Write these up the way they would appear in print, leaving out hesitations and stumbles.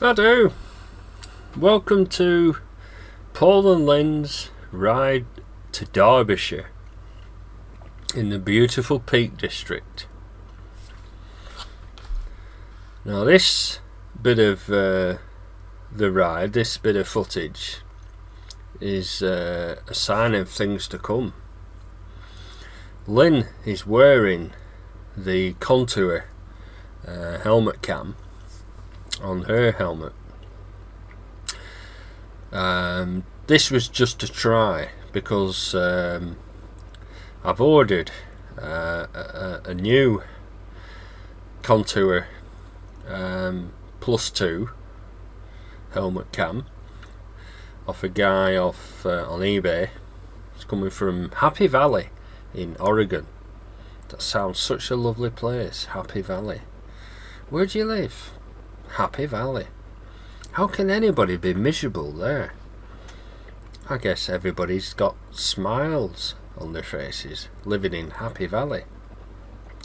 I do. Welcome to Paul and Lynn's ride to Derbyshire in the beautiful Peak District. Now this bit of the ride, this bit of footage is a sign of things to come. Lynn is wearing the Contour helmet cam on her helmet. This was just a try because I've ordered a new Contour +2 helmet cam off a guy on eBay. It's coming from Happy Valley in Oregon. That sounds such a lovely place, Happy Valley. Where do you live? Happy Valley. How can anybody be miserable there? I guess everybody's got smiles on their faces living in Happy Valley.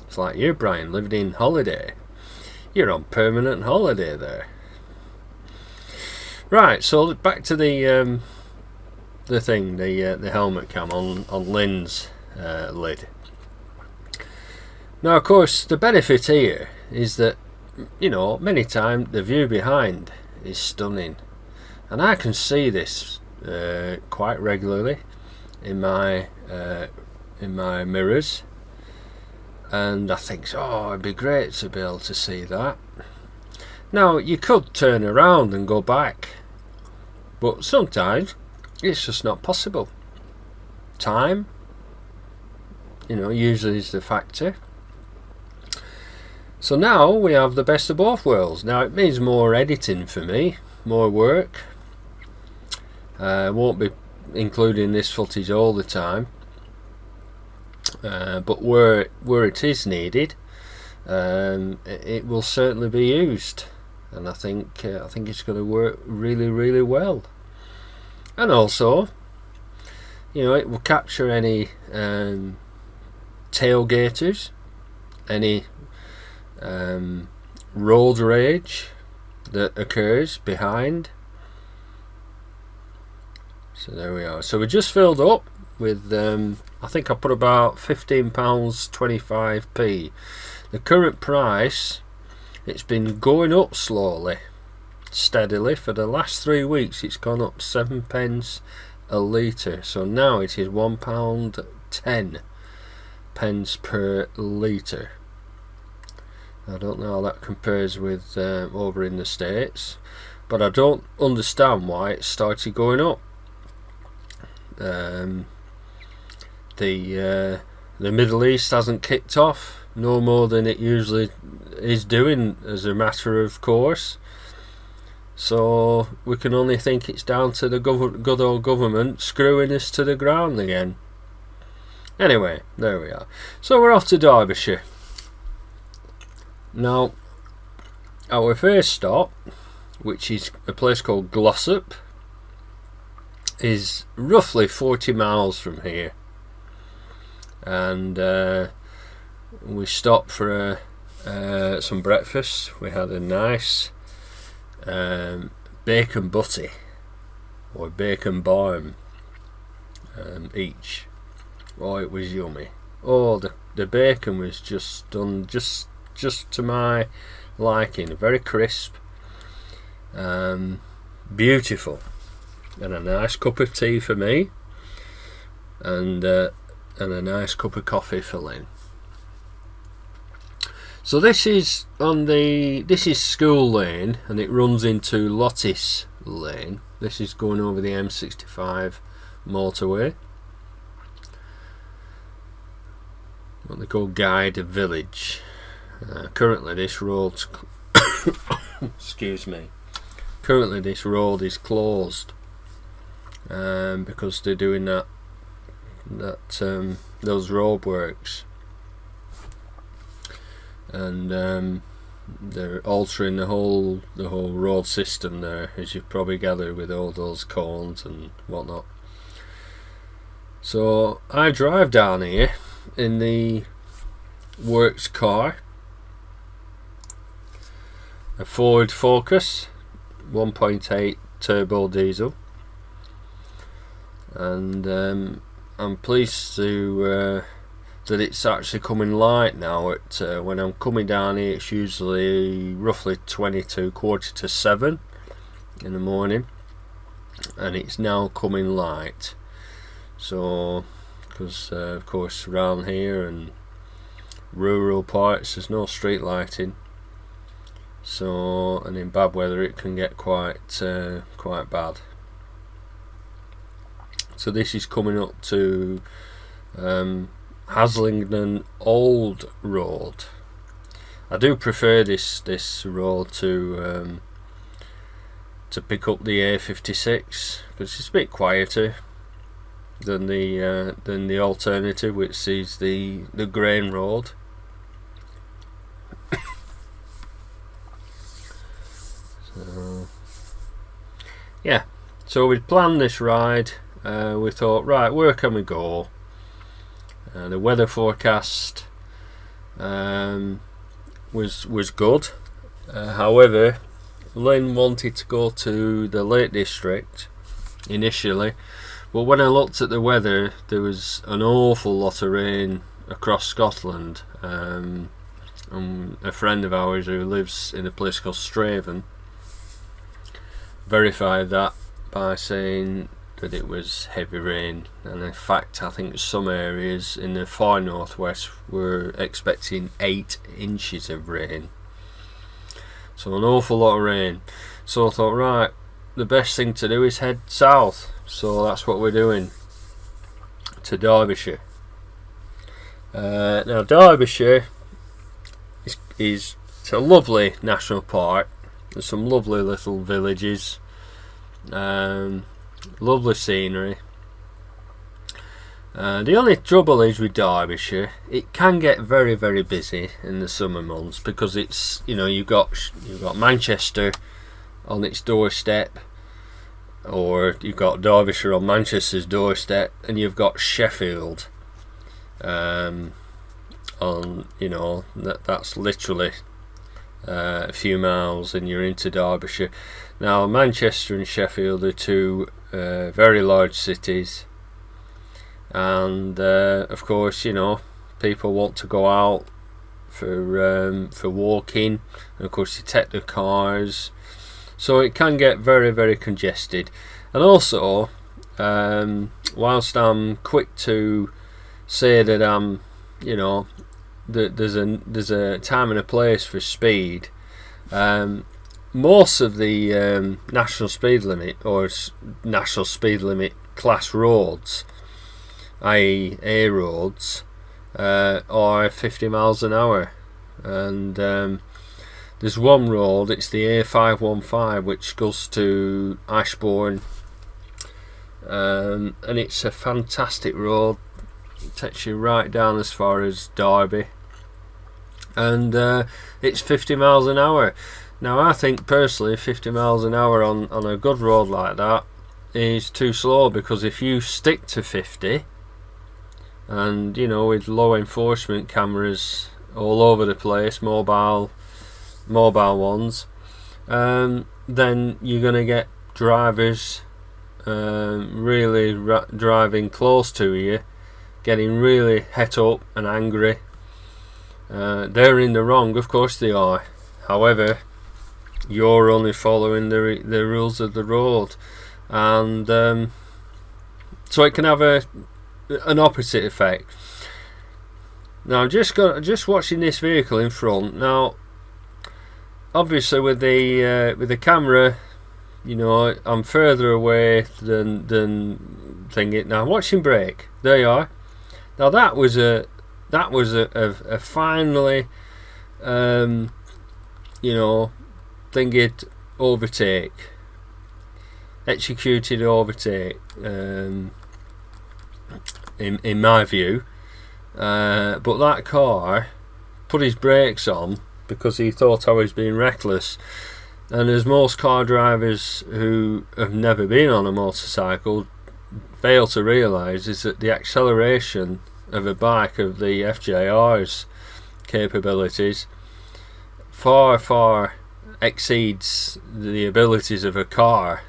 It's like you, Brian, living in holiday. You're on permanent holiday there. Right, so back to the helmet cam on Lynn's lid. Now, of course, the benefit here is that, you know, many times the view behind is stunning, and I can see this quite regularly in my mirrors, and I think, oh, it'd be great to be able to see that. Now, you could turn around and go back, but sometimes it's just not possible. Time, you know, usually is the factor. So now we have the best of both worlds. Now it means more editing for me, more work. I won't be including this footage all the time, but where it is needed, it will certainly be used, and I think it's going to work really, really well. And also, you know, it will capture any tailgaters, any road rage that occurs behind. So there we are. So we just filled up with I think I put about £15.25p. The current price, it's been going up slowly, steadily for the last 3 weeks. It's gone up 7 pence a litre, so now it is £1.10 per litre. I don't know how that compares with over in the States, but I don't understand why it started going up. The Middle East hasn't kicked off no more than it usually is doing as a matter of course, so we can only think it's down to the good old government screwing us to the ground again. Anyway, there we are. So we're off to Derbyshire. Now, our first stop, which is a place called Glossop, is roughly 40 miles from here, and we stopped for some breakfast. We had a nice bacon butty or bacon barm each. Oh, it was yummy. Oh, the bacon was just done just to my liking. Very crisp, beautiful, and a nice cup of tea for me, and a nice cup of coffee for Lynn. So this is School Lane, and it runs into Lottis Lane. This is going over the M65 motorway, what they call Guide Village. Currently this road excuse me. Currently this road is closed because they're doing those roadworks, and they're altering the whole road system there, as you probably gather, with all those cones and whatnot. So I drive down here in the works car, a Ford Focus 1.8 turbo diesel, and I'm pleased to that it's actually coming light now. When I'm coming down here, it's usually roughly 22, quarter to 7 in the morning, and it's now coming light. So, because of course around here and rural parts there's no street lighting, so, and in bad weather it can get quite bad. So this is coming up to Haslingden Old Road. I do prefer this road to pick up the A56, because it's a bit quieter than the alternative, which is the grain road. So yeah, so we'd planned this ride. We thought, right, where can we go? The weather forecast was good. However, Lynn wanted to go to the Lake District initially, but when I looked at the weather, there was an awful lot of rain across Scotland. And a friend of ours who lives in a place called Straven verified that by saying that it was heavy rain, and in fact I think some areas in the far northwest were expecting 8 inches of rain, so an awful lot of rain. So I thought, right, the best thing to do is head south, so that's what we're doing, to Derbyshire. Now Derbyshire is a lovely national park. There's some lovely little villages, lovely scenery. The only trouble is with Derbyshire, it can get very, very busy in the summer months, because it's, you know, you've got Manchester on its doorstep, or you've got Derbyshire on Manchester's doorstep, and you've got Sheffield on, you know, that's literally a few miles and you're into Derbyshire. Now Manchester and Sheffield are two very large cities, and of course, you know, people want to go out for walking, and of course you take their cars, so it can get very, very congested. And also, whilst I'm quick to say that I'm, you know, there's a time and a place for speed, most of the national speed limit or national speed limit class roads, i.e. A roads, are 50 miles an hour, and there's one road, it's the A515, which goes to Ashbourne, and it's a fantastic road. It takes you right down as far as Derby, and it's 50 miles an hour. Now I think personally 50 miles an hour on a good road like that is too slow, because if you stick to 50, and you know, with law enforcement cameras all over the place, mobile ones, then you're going to get drivers really driving close to you, getting really het up and angry. They're in the wrong, of course they are. However, you're only following the rules of the road, and so it can have an opposite effect. Now I'm just watching this vehicle in front. Now obviously with the camera, you know, I'm further away than thinking. Now watching brake, there you are. Now that was a finally, you know, thingied overtake, executed overtake, in my view, but that car put his brakes on because he thought I was being reckless. And as most car drivers who have never been on a motorcycle fail to realise, is that the acceleration of a bike of the FJR's capabilities far exceeds the abilities of a car.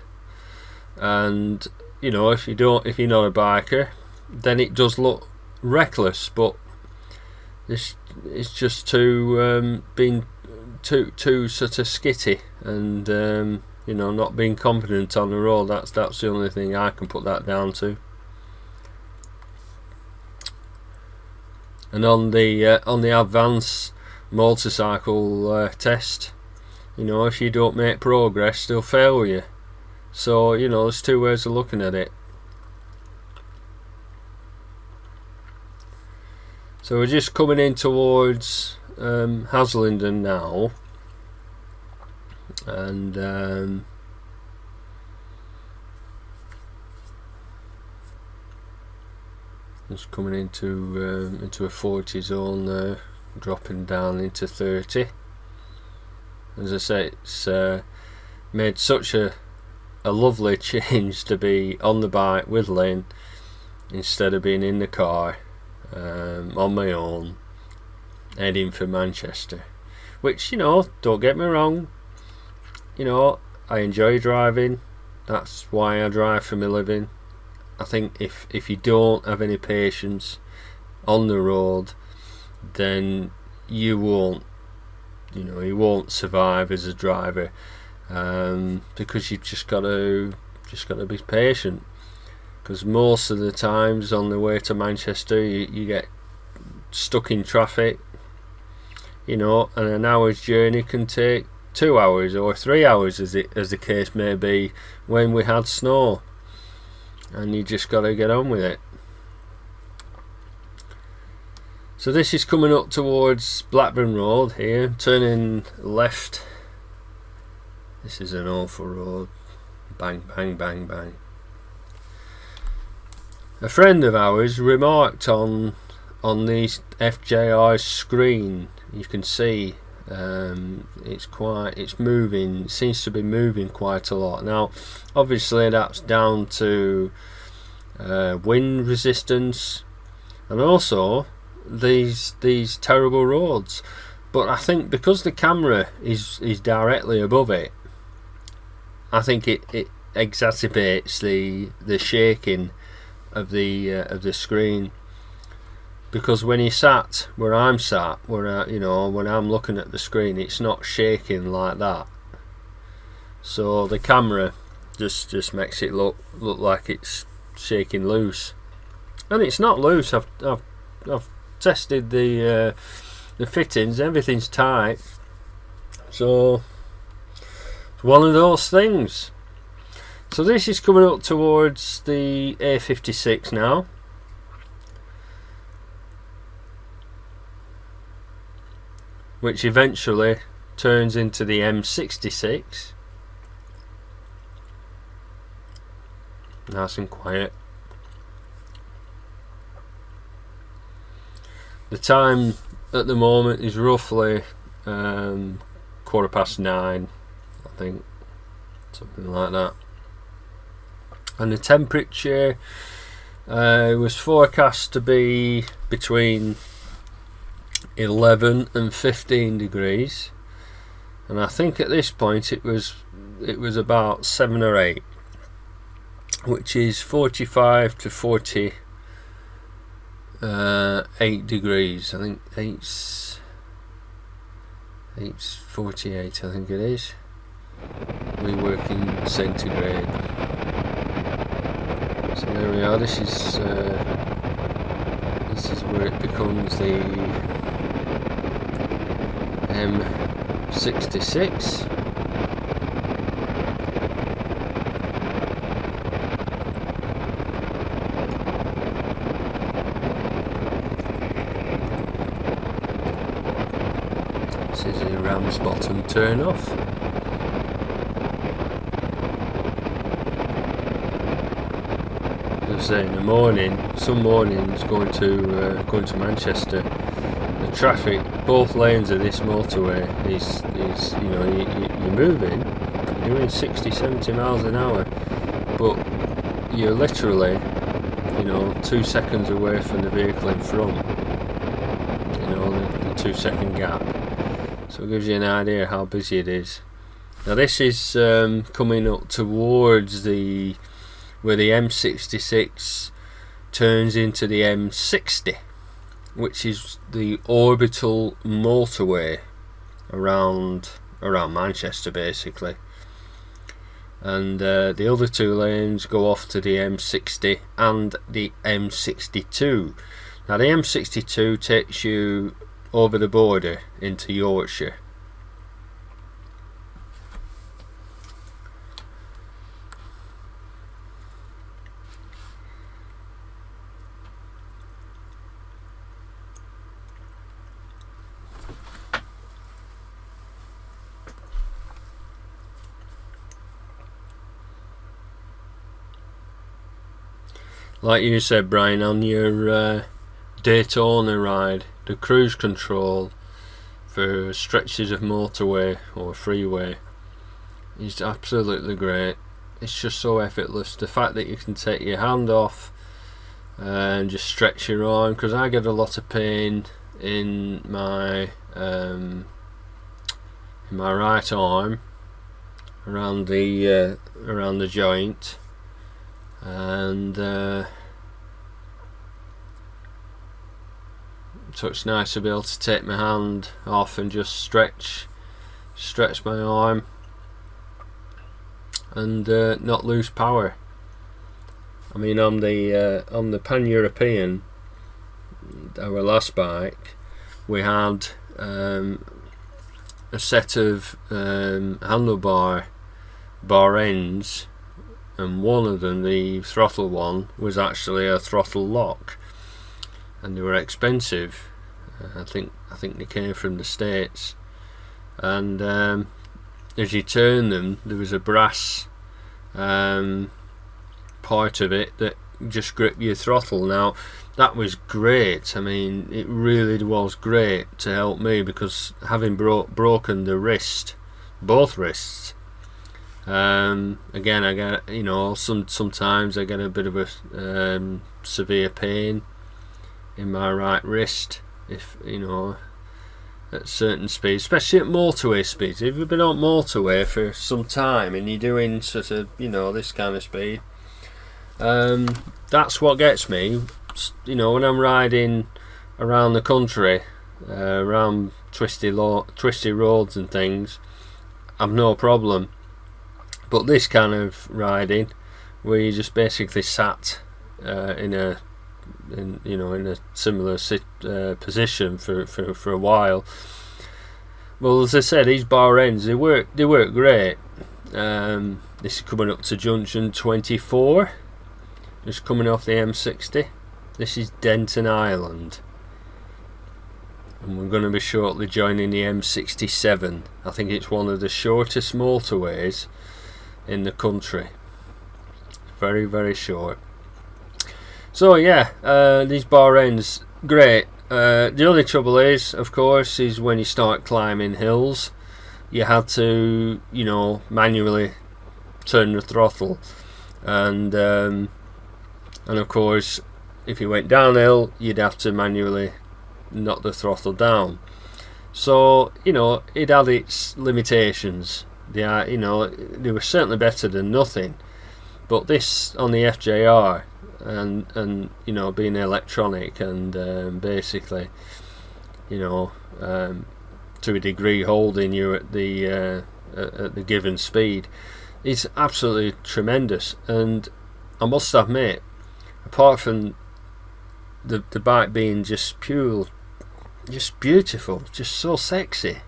And you know, if you're not a biker, then it does look reckless. But it's just being too sort of skitty, and you know, not being confident on the road. That's the only thing I can put that down to. And on the advanced motorcycle test, you know, if you don't make progress, they'll fail you. So you know, there's two ways of looking at it. So we're just coming in towards Haslingden now, and just coming into a 40 zone there, dropping down into 30. As I say, it's made such a lovely change to be on the bike with Lynn instead of being in the car on my own heading for Manchester, which, you know, don't get me wrong, you know, I enjoy driving. That's why I drive for my living. I think if you don't have any patience on the road, then you won't survive as a driver, because you've just got to be patient. Because most of the times on the way to Manchester, you get stuck in traffic, you know, and an hour's journey can take 2 hours or 3 hours, as the case may be, when we had snow. And you just got to get on with it. So this is coming up towards Blackburn Road here, turning left. This is an awful road. Bang, bang, bang, bang. A friend of ours remarked on the FJI screen, you can see it's moving. It seems to be moving quite a lot. Now obviously that's down to wind resistance and also these terrible roads, but I think because the camera is directly above it, I think it exacerbates the shaking of the screen. Because when you sat where I'm sat, when I'm looking at the screen, it's not shaking like that. So the camera just makes it look like it's shaking loose, and it's not loose. I've tested the fittings, everything's tight. So it's one of those things. So this is coming up towards the A56 now. Which eventually turns into the M66. Nice and quiet. The time at the moment is roughly 9:15, I think, something like that. And the temperature was forecast to be between 11 and 15 degrees, and I think at this point it was about 7 or 8, which is 45 to 48 degrees. I think 8's 48, I think it is. We work in centigrade. So there we are. This is where it becomes the M66. This is a Ramsbottom turn off. As I say, in the morning, some mornings going to Manchester, the traffic, both lanes of this motorway is you're moving, you're doing 60-70 miles an hour, but you're literally 2 seconds away from the vehicle in front, the 2 second gap. So it gives you an idea how busy it is. Now this is coming up towards where the M66 turns into the M60, which is the orbital motorway around Manchester basically, and the other 2 lanes go off to the M60 and the M62. Now the M62 takes you over the border into Yorkshire. Like you said, Brian, on your Daytona ride, the cruise control for stretches of motorway or freeway is absolutely great. It's just so effortless. The fact that you can take your hand off and just stretch your arm, because I get a lot of pain in my right arm around the joint, and so it's nice to be able to take my hand off and just stretch my arm and not lose power. I mean, on the Pan-European, our last bike, we had a set of handlebar bar ends, and one of them, the throttle one, was actually a throttle lock, and they were expensive. I think they came from the States, and as you turn them, there was a brass part of it that just gripped your throttle. Now that was great. I mean, it really was great to help me, because having broken the wrist, both wrists, again I get, you know, sometimes I get a bit of a severe pain in my right wrist, if, you know, at certain speeds, especially at motorway speeds. If you've been on motorway for some time and you're doing sort of, you know, this kind of speed, that's what gets me, you know, when I'm riding around the country, around twisty roads and things, I've no problem. But this kind of riding, where you just basically sat in a similar position for a while. Well, as I said, these bar ends, they work great. This is coming up to junction 24, just coming off the M60. This is Denton Island, and we're going to be shortly joining the M67. I think it's one of the shortest motorways in the country. Very, very short. So yeah, these bar ends, great. The only trouble is, of course, is when you start climbing hills, you had to, you know, manually turn the throttle, and of course, if you went downhill, you'd have to manually knock the throttle down. So, you know, it had its limitations. They were certainly better than nothing. But this on the FJR, and you know, being electronic and basically, you know, to a degree holding you at the given speed, it's absolutely tremendous. And I must admit, apart from the bike being just pure, just beautiful, just so sexy,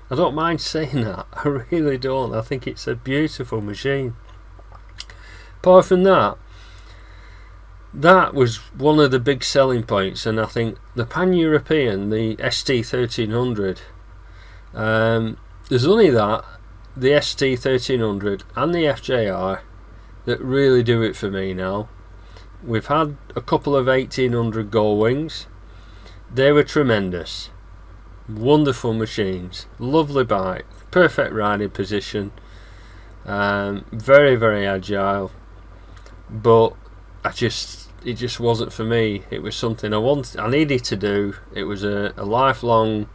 I don't mind saying that. I really don't. I think it's a beautiful machine. Apart from that was one of the big selling points, and I think the Pan-European, the ST1300, there's only that, the ST1300 and the FJR, that really do it for me now. We've had a couple of 1800 Gullwings. They were tremendous. Wonderful machines, lovely bike, perfect riding position, very, very agile, but it just wasn't for me. It was something I needed to do. It was a lifelong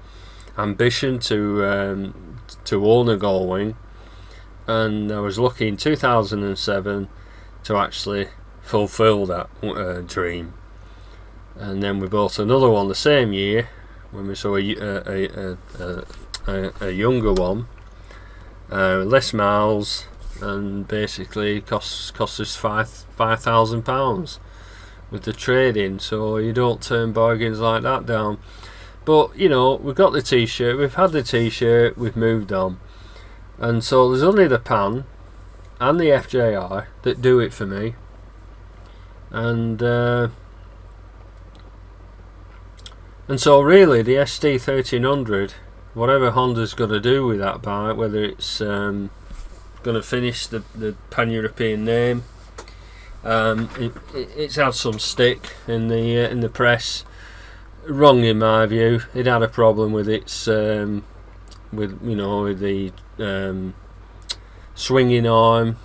ambition to own a Gullwing, and I was lucky in 2007 to actually fulfil that dream. And then we bought another one the same year when we saw a younger one, less miles, and basically cost us £5,000 with the trade-in. So you don't turn bargains like that down. But you know, we've got the t-shirt, we've had the t-shirt, we've moved on, and so there's only the Pan and the FJR that do it for me. And so really the ST1300, whatever Honda's going to do with that bike, whether it's going to finish the pan-European name, it's had some stick in the press. Wrong in my view. It had a problem with its with the swinging arm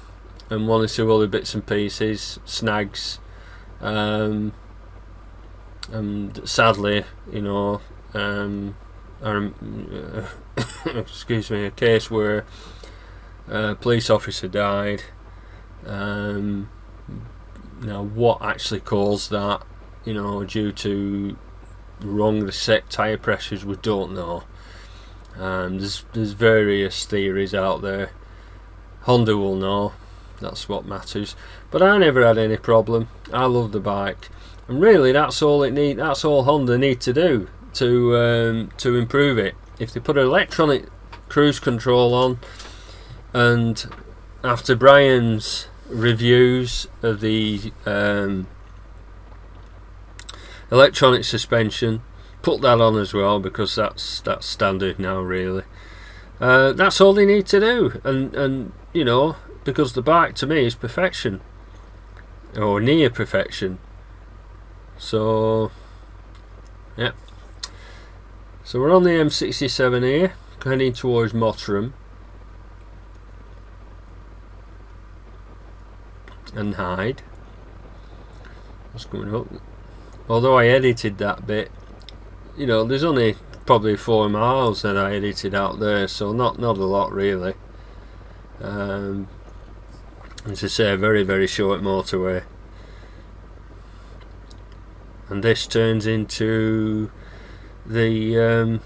and one or two other bits and pieces, snags, and sadly, excuse me, a case where a police officer died. Now, what actually caused that, due to wrongly set tyre pressures, we don't know. There's various theories out there. Honda will know. That's what matters. But I never had any problem. I love the bike, and really that's all Honda need to do to improve it. If they put an electronic cruise control on, and after Brian's reviews of the electronic suspension, put that on as well, because that's standard now really. That's all they need to do, and because the bike to me is perfection, or near perfection. So yeah, so we're on the M67 here, heading towards Mottram and Hyde. What's coming up? Although I edited that bit, there's only probably 4 miles that I edited out there, so not a lot really. As I say, a very, very short motorway. And this turns into the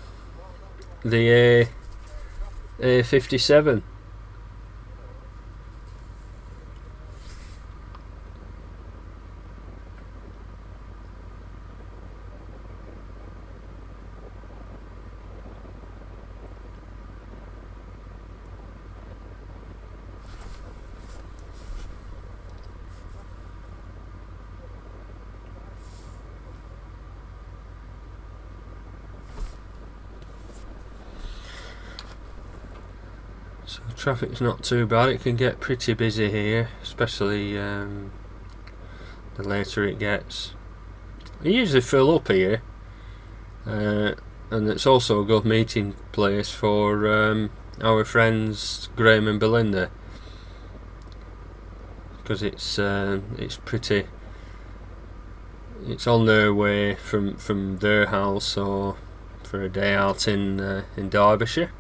A57. So traffic's not too bad. It can get pretty busy here, especially the later it gets. I usually fill up here, and it's also a good meeting place for our friends Graham and Belinda, because it's pretty. It's on their way from their house, or for a day out in Derbyshire.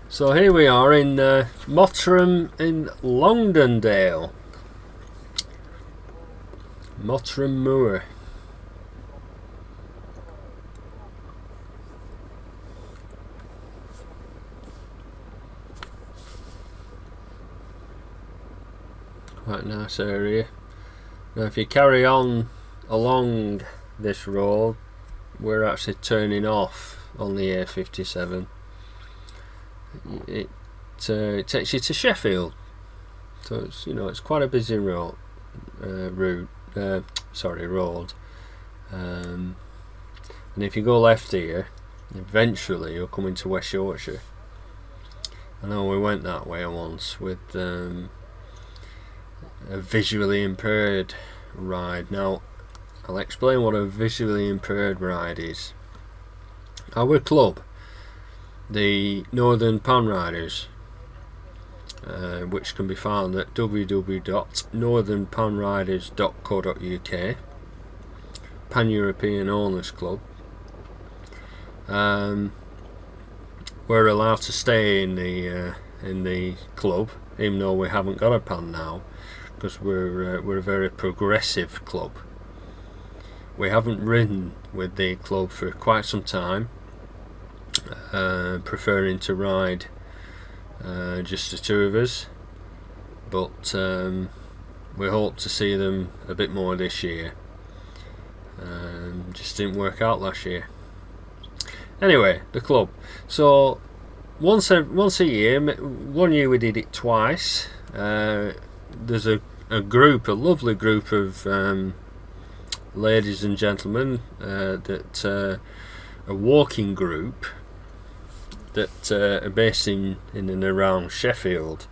So here we are in Mottram in Longdendale. Mottram Moor. Quite a nice area. Now if you carry on along this road, we're actually turning off on the A57. It takes you to Sheffield, so it's quite a busy road. And if you go left here, eventually you'll come into West Yorkshire. I know we went that way once with a visually impaired ride. Now, I'll explain what a visually impaired ride is. Our club, the Northern Pan Riders, which can be found at www.northernpanriders.co.uk, Pan-European Owners Club. We're allowed to stay in the club, even though we haven't got a pan now, because we're a very progressive club. We haven't ridden with the club for quite some time, preferring to ride just the two of us, but we hope to see them a bit more this year. Just didn't work out last year. Anyway, the club. So once a year, one year we did it twice. There's a lovely group of ladies and gentlemen, a walking group that are based in and around Sheffield,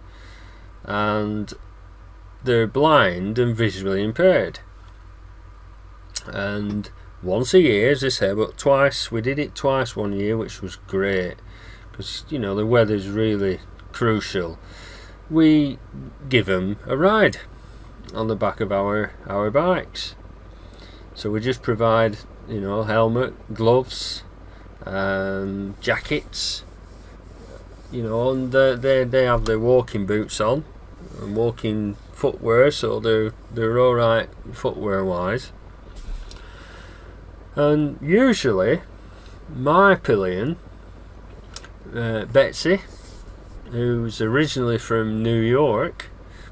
and they're blind and visually impaired. And once a year, as I say, but twice, we did it twice one year, which was great, because the weather's really crucial. We give them a ride on the back of our bikes. So we just provide, helmet, gloves, jackets, and they have their walking boots on and walking footwear, so they're all right footwear wise. And usually, my pillion, Betsy, who's originally from New York,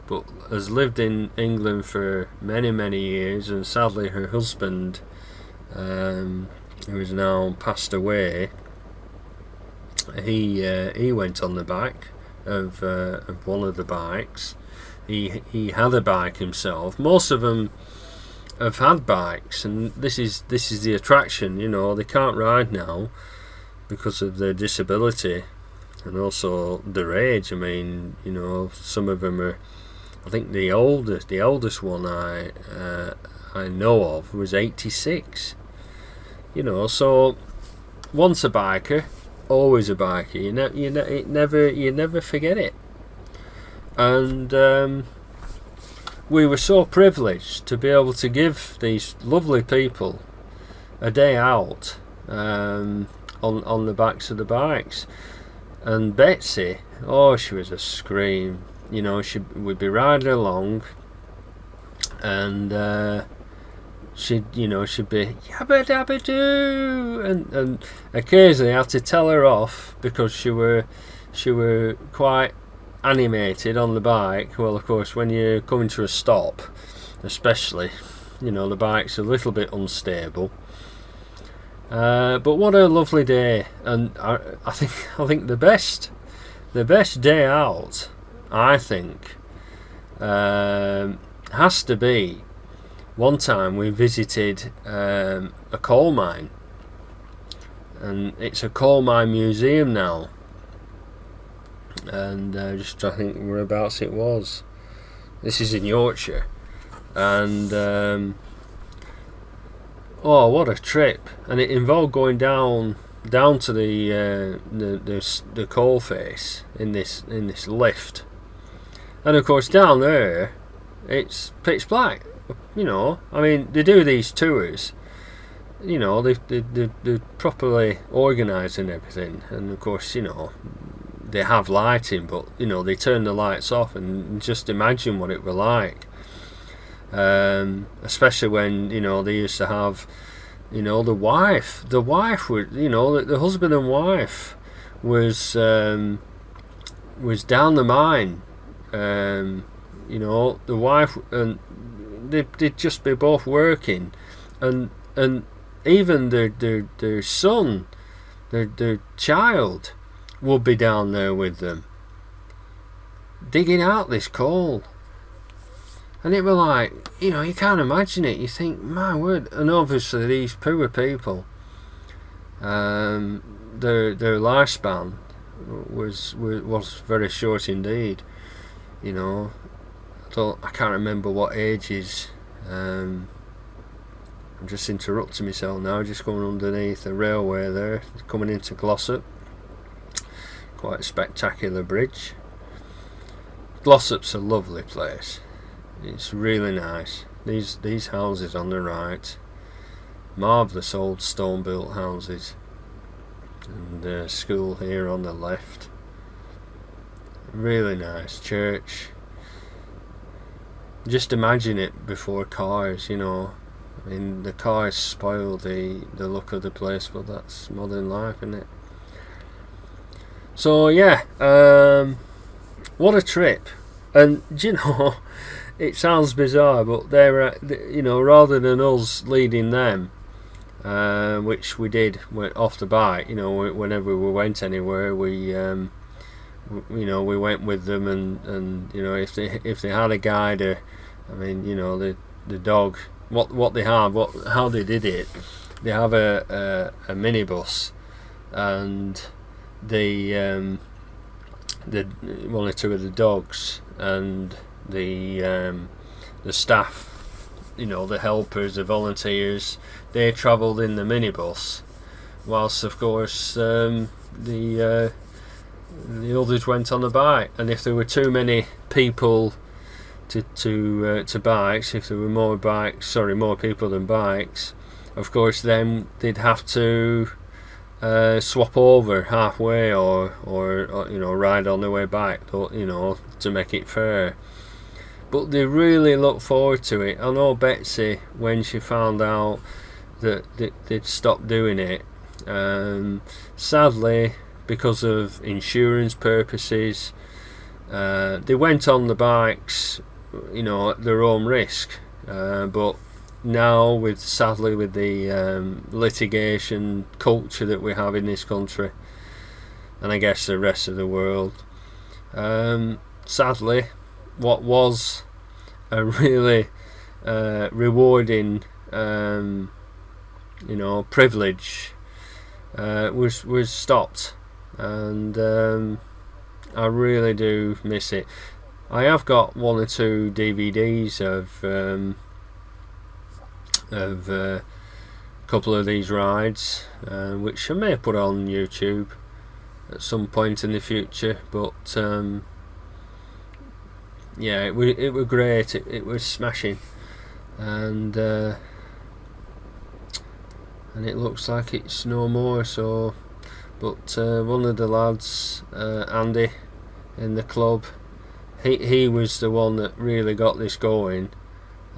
but has lived in England for many, many years, and sadly her husband, who is now passed away, he went on the back of one of the bikes. He had a bike himself. Most of them have had bikes, and this is the attraction. They can't ride now because of their disability and also their age. I mean, some of them are. I think the oldest one I know of was 86. So once a biker, always a biker. You never forget it. And we were so privileged to be able to give these lovely people a day out on the backs of the bikes. And Betsy, she was a scream. We'd be riding along, and she'd be yabba dabba doo, and occasionally I had to tell her off because she were quite animated on the bike. Well, of course, when you're coming to a stop, especially, the bike's a little bit unstable. But what a lovely day, and I think the best day out, I think, has to be one time we visited a coal mine, and it's a coal mine museum now, and just I think whereabouts it was. This is in Yorkshire, and what a trip! And it involved going down to the coal face in this lift. And of course down there it's pitch black. I mean, they do these tours, they're properly organised and everything, and of course they have lighting, but they turn the lights off, and just imagine what it were like, especially when they used to have the wife would the husband and wife was down the mine. The wife, and they'd just be both working, and even their son, their child, would be down there with them, digging out this coal. And it were like, you can't imagine it. You think, my word. And obviously these poor people, their lifespan was very short indeed. You know, I can't remember what ages. I'm just interrupting myself now. Just going underneath the railway there, coming into Glossop. Quite a spectacular bridge. Glossop's a lovely place. It's really nice. These houses on the right, marvellous old stone built houses, and the school here on the left. Really nice church. Just imagine it before cars, you know. I mean, the cars spoil the look of the place, but that's modern life, isn't it? So yeah, what a trip. And do you know, it sounds bizarre, but they're, you know, rather than us leading them, which we did off the bike, you know, whenever we went anywhere, we you know, we went with them, and you know, if they had a guide, I mean, you know, the dog, what they have, how they did it, they have a minibus, and the one or two of the dogs and the staff, you know, the helpers, the volunteers, they travelled in the minibus, whilst of course the others went on the bike. And if there were too many people to bikes, if there were more people than bikes, of course then they'd have to swap over halfway, or you know, ride on the way back, you know, to make it fair. But they really look forward to it. I know Betsy, when she found out that they'd stopped doing it, sadly, because of insurance purposes, they went on the bikes, you know, at their own risk, but now, sadly with the litigation culture that we have in this country, and I guess the rest of the world, sadly, what was a really rewarding, you know, privilege, was stopped, and I really do miss it. I have got one or two DVDs of a couple of these rides, which I may put on YouTube at some point in the future, but yeah, it was great. It was smashing, and it looks like it's no more. So, but one of the lads, Andy, in the club, he was the one that really got this going,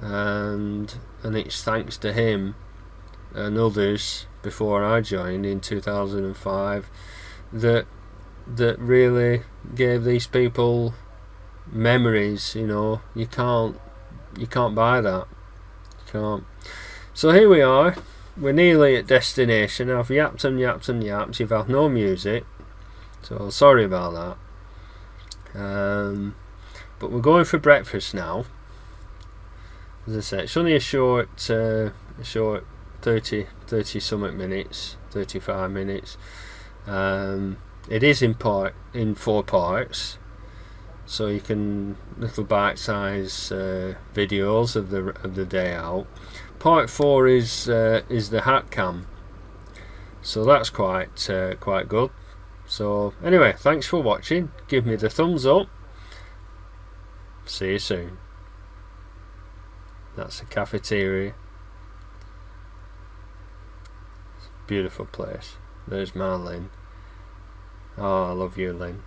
and it's thanks to him and others before I joined in 2005 that really gave these people memories. You know, you can't buy that. You can't. So here we are. We're nearly at destination. I've yapped and yapped and yapped. You've had no music, so sorry about that. But we're going for breakfast now. As I said, it's only a short 30 something minutes, 35 minutes. It is in 4 parts, so you can little bite-size videos of the day out. Part 4 is the hat cam, so that's quite good. So anyway, thanks for watching. Give me the thumbs up. See you soon. That's a cafeteria. Beautiful place. There's my Lynn. Oh, I love you, Lynn.